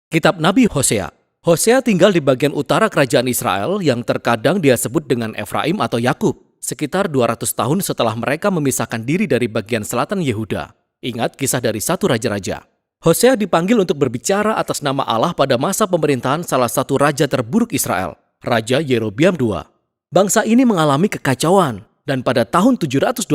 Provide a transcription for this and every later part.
Kitab Nabi Hosea. Hosea tinggal di bagian utara kerajaan Israel yang terkadang dia sebut dengan Efraim atau Yakub, sekitar 200 tahun setelah mereka memisahkan diri dari bagian selatan Yehuda. Ingat kisah dari satu raja-raja. Hosea dipanggil untuk berbicara atas nama Allah pada masa pemerintahan salah satu raja terburuk Israel, Raja Yerobiam II. Bangsa ini mengalami kekacauan, dan pada tahun 722,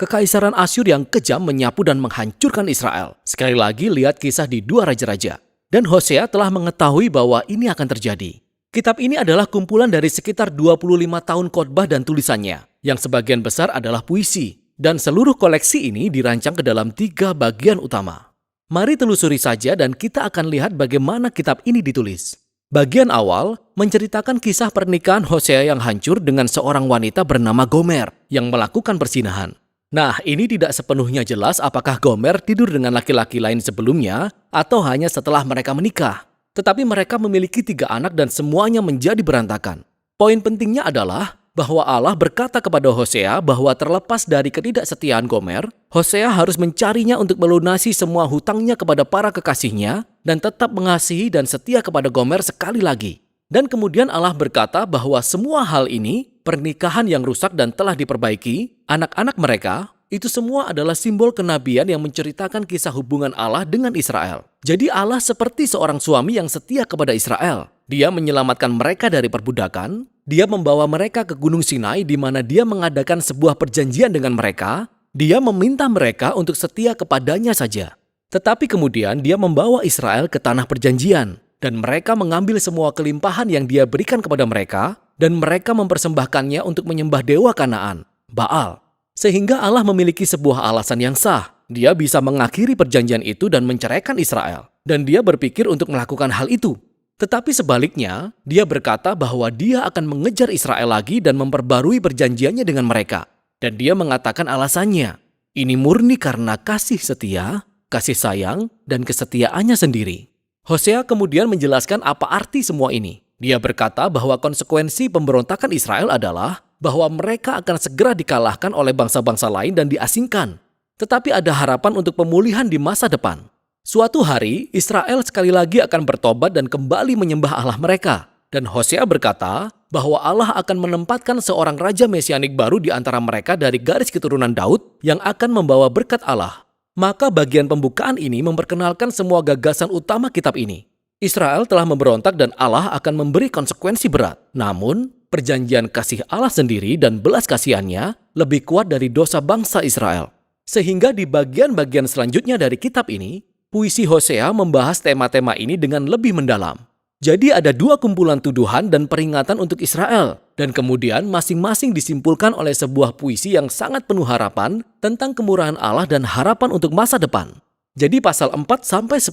kekaisaran Asyur yang kejam menyapu dan menghancurkan Israel. Sekali lagi lihat kisah di dua raja-raja. Dan Hosea telah mengetahui bahwa ini akan terjadi. Kitab ini adalah kumpulan dari sekitar 25 tahun khotbah dan tulisannya, yang sebagian besar adalah puisi, dan seluruh koleksi ini dirancang ke dalam 3 bagian utama. Mari telusuri saja dan kita akan lihat bagaimana kitab ini ditulis. Bagian awal menceritakan kisah pernikahan Hosea yang hancur dengan seorang wanita bernama Gomer yang melakukan perzinahan. Nah, ini tidak sepenuhnya jelas apakah Gomer tidur dengan laki-laki lain sebelumnya atau hanya setelah mereka menikah. Tetapi mereka memiliki 3 anak dan semuanya menjadi berantakan. Poin pentingnya adalah bahwa Allah berkata kepada Hosea bahwa terlepas dari ketidaksetiaan Gomer, Hosea harus mencarinya untuk melunasi semua hutangnya kepada para kekasihnya dan tetap mengasihi dan setia kepada Gomer sekali lagi. Dan kemudian Allah berkata bahwa semua hal ini, pernikahan yang rusak dan telah diperbaiki, anak-anak mereka, itu semua adalah simbol kenabian yang menceritakan kisah hubungan Allah dengan Israel. Jadi Allah seperti seorang suami yang setia kepada Israel. Dia menyelamatkan mereka dari perbudakan, dia membawa mereka ke Gunung Sinai di mana dia mengadakan sebuah perjanjian dengan mereka, dia meminta mereka untuk setia kepadanya saja. Tetapi kemudian dia membawa Israel ke tanah perjanjian. Dan mereka mengambil semua kelimpahan yang dia berikan kepada mereka, dan mereka mempersembahkannya untuk menyembah dewa Kanaan, Baal. Sehingga Allah memiliki sebuah alasan yang sah. Dia bisa mengakhiri perjanjian itu dan menceraikan Israel. Dan dia berpikir untuk melakukan hal itu. Tetapi sebaliknya, dia berkata bahwa dia akan mengejar Israel lagi dan memperbarui perjanjiannya dengan mereka. Dan dia mengatakan alasannya, ini murni karena kasih setia, kasih sayang, dan kesetiaannya sendiri. Hosea kemudian menjelaskan apa arti semua ini. Dia berkata bahwa konsekuensi pemberontakan Israel adalah bahwa mereka akan segera dikalahkan oleh bangsa-bangsa lain dan diasingkan. Tetapi ada harapan untuk pemulihan di masa depan. Suatu hari, Israel sekali lagi akan bertobat dan kembali menyembah Allah mereka. Dan Hosea berkata bahwa Allah akan menempatkan seorang raja mesianik baru di antara mereka dari garis keturunan Daud yang akan membawa berkat Allah. Maka bagian pembukaan ini memperkenalkan semua gagasan utama kitab ini. Israel telah memberontak dan Allah akan memberi konsekuensi berat. Namun, perjanjian kasih Allah sendiri dan belas kasihannya lebih kuat dari dosa bangsa Israel. Sehingga di bagian-bagian selanjutnya dari kitab ini, puisi Hosea membahas tema-tema ini dengan lebih mendalam. Jadi ada 2 kumpulan tuduhan dan peringatan untuk Israel. Dan kemudian masing-masing disimpulkan oleh sebuah puisi yang sangat penuh harapan tentang kemurahan Allah dan harapan untuk masa depan. Jadi pasal 4-10,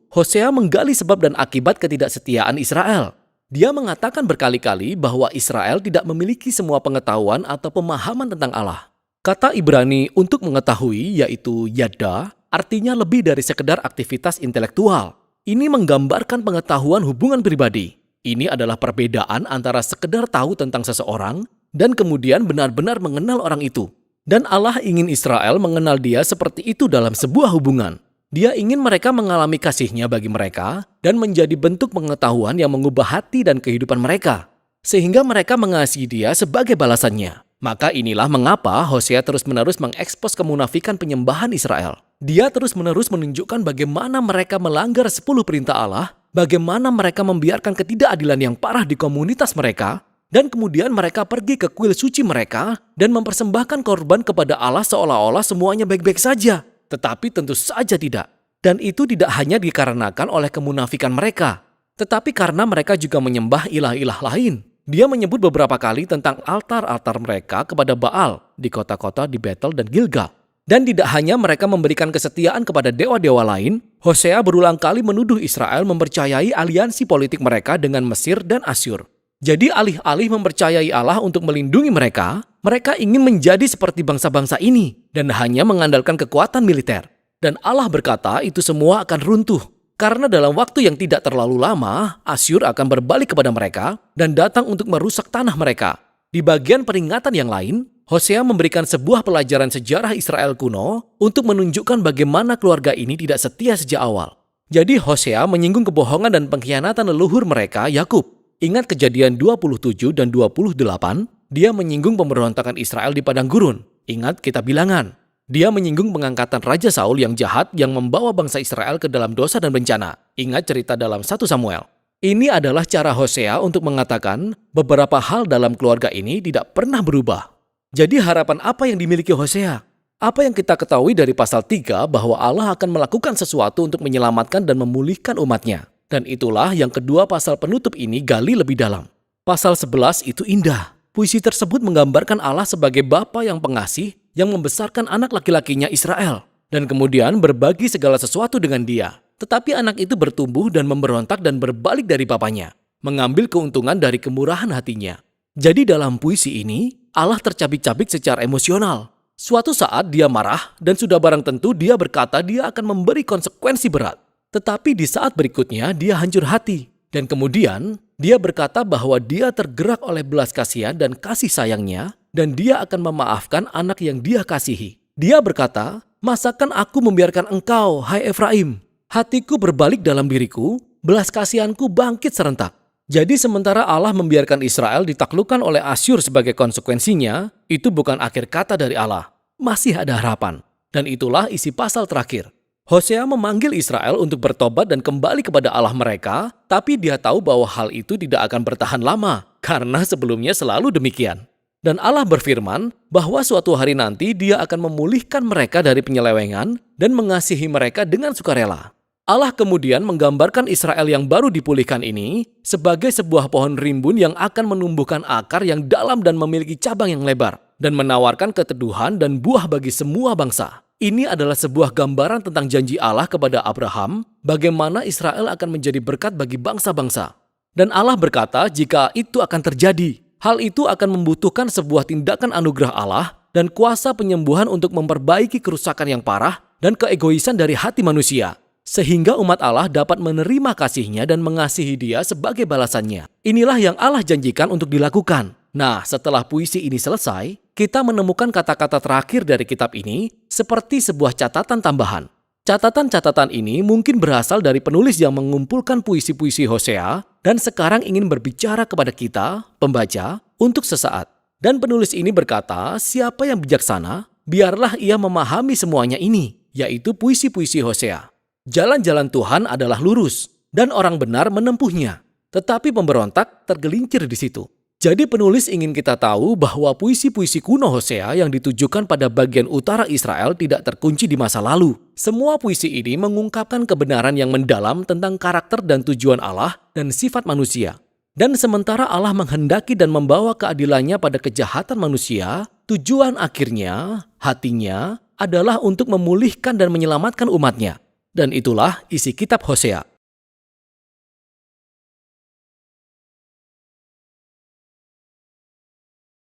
Hosea menggali sebab dan akibat ketidaksetiaan Israel. Dia mengatakan berkali-kali bahwa Israel tidak memiliki semua pengetahuan atau pemahaman tentang Allah. Kata Ibrani untuk mengetahui yaitu yada, artinya lebih dari sekedar aktivitas intelektual. Ini menggambarkan pengetahuan hubungan pribadi. Ini adalah perbedaan antara sekedar tahu tentang seseorang dan kemudian benar-benar mengenal orang itu. Dan Allah ingin Israel mengenal dia seperti itu dalam sebuah hubungan. Dia ingin mereka mengalami kasih-Nya bagi mereka dan menjadi bentuk pengetahuan yang mengubah hati dan kehidupan mereka. Sehingga mereka mengasihi dia sebagai balasannya. Maka inilah mengapa Hosea terus-menerus mengekspos kemunafikan penyembahan Israel. Dia terus-menerus menunjukkan bagaimana mereka melanggar 10 perintah Allah, bagaimana mereka membiarkan ketidakadilan yang parah di komunitas mereka, dan kemudian mereka pergi ke kuil suci mereka dan mempersembahkan korban kepada Allah seolah-olah semuanya baik-baik saja. Tetapi tentu saja tidak. Dan itu tidak hanya dikarenakan oleh kemunafikan mereka, tetapi karena mereka juga menyembah ilah-ilah lain. Dia menyebut beberapa kali tentang altar-altar mereka kepada Baal di kota-kota di Betel dan Gilgal. Dan tidak hanya mereka memberikan kesetiaan kepada dewa-dewa lain, Hosea berulang kali menuduh Israel mempercayai aliansi politik mereka dengan Mesir dan Asyur. Jadi alih-alih mempercayai Allah untuk melindungi mereka, mereka ingin menjadi seperti bangsa-bangsa ini dan hanya mengandalkan kekuatan militer. Dan Allah berkata itu semua akan runtuh. Karena dalam waktu yang tidak terlalu lama, Asyur akan berbalik kepada mereka dan datang untuk merusak tanah mereka. Di bagian peringatan yang lain, Hosea memberikan sebuah pelajaran sejarah Israel kuno untuk menunjukkan bagaimana keluarga ini tidak setia sejak awal. Jadi Hosea menyinggung kebohongan dan pengkhianatan leluhur mereka, Yakub. Ingat Kejadian 27 dan 28, dia menyinggung pemberontakan Israel di padang gurun. Ingat Kitab Bilangan. Dia menyinggung pengangkatan Raja Saul yang jahat yang membawa bangsa Israel ke dalam dosa dan bencana. Ingat cerita dalam 1 Samuel. Ini adalah cara Hosea untuk mengatakan beberapa hal dalam keluarga ini tidak pernah berubah. Jadi harapan apa yang dimiliki Hosea? Apa yang kita ketahui dari pasal 3 bahwa Allah akan melakukan sesuatu untuk menyelamatkan dan memulihkan umatnya. Dan itulah yang kedua pasal penutup ini gali lebih dalam. Pasal 11 itu indah. Puisi tersebut menggambarkan Allah sebagai Bapa yang pengasih yang membesarkan anak laki-lakinya Israel. Dan kemudian berbagi segala sesuatu dengan dia. Tetapi anak itu bertumbuh dan memberontak dan berbalik dari bapaknya. Mengambil keuntungan dari kemurahan hatinya. Jadi dalam puisi ini, Allah tercabik-cabik secara emosional. Suatu saat dia marah dan sudah barang tentu dia berkata dia akan memberi konsekuensi berat. Tetapi di saat berikutnya dia hancur hati. Dan kemudian dia berkata bahwa dia tergerak oleh belas kasihan dan kasih sayangnya dan dia akan memaafkan anak yang dia kasihi. Dia berkata, "Masakan aku membiarkan engkau, hai Efraim? Hatiku berbalik dalam diriku, belas kasihanku bangkit serentak." Jadi sementara Allah membiarkan Israel ditaklukkan oleh Asyur sebagai konsekuensinya, itu bukan akhir kata dari Allah. Masih ada harapan. Dan itulah isi pasal terakhir. Hosea memanggil Israel untuk bertobat dan kembali kepada Allah mereka, tapi dia tahu bahwa hal itu tidak akan bertahan lama, karena sebelumnya selalu demikian. Dan Allah berfirman bahwa suatu hari nanti dia akan memulihkan mereka dari penyelewengan dan mengasihi mereka dengan sukarela. Allah kemudian menggambarkan Israel yang baru dipulihkan ini sebagai sebuah pohon rimbun yang akan menumbuhkan akar yang dalam dan memiliki cabang yang lebar dan menawarkan keteduhan dan buah bagi semua bangsa. Ini adalah sebuah gambaran tentang janji Allah kepada Abraham bagaimana Israel akan menjadi berkat bagi bangsa-bangsa. Dan Allah berkata jika itu akan terjadi, hal itu akan membutuhkan sebuah tindakan anugerah Allah dan kuasa penyembuhan untuk memperbaiki kerusakan yang parah dan keegoisan dari hati manusia. Sehingga umat Allah dapat menerima kasih-Nya dan mengasihi Dia sebagai balasannya. Inilah yang Allah janjikan untuk dilakukan. Nah, setelah puisi ini selesai, kita menemukan kata-kata terakhir dari kitab ini seperti sebuah catatan tambahan. Catatan-catatan ini mungkin berasal dari penulis yang mengumpulkan puisi-puisi Hosea dan sekarang ingin berbicara kepada kita, pembaca, untuk sesaat. Dan penulis ini berkata, siapa yang bijaksana, biarlah ia memahami semuanya ini, yaitu puisi-puisi Hosea. Jalan-jalan Tuhan adalah lurus, dan orang benar menempuhnya. Tetapi pemberontak tergelincir di situ. Jadi penulis ingin kita tahu bahwa puisi-puisi kuno Hosea yang ditujukan pada bagian utara Israel tidak terkunci di masa lalu. Semua puisi ini mengungkapkan kebenaran yang mendalam tentang karakter dan tujuan Allah dan sifat manusia. Dan sementara Allah menghendaki dan membawa keadilannya pada kejahatan manusia, tujuan akhirnya, hatinya, adalah untuk memulihkan dan menyelamatkan umatnya. Dan itulah isi kitab Hosea.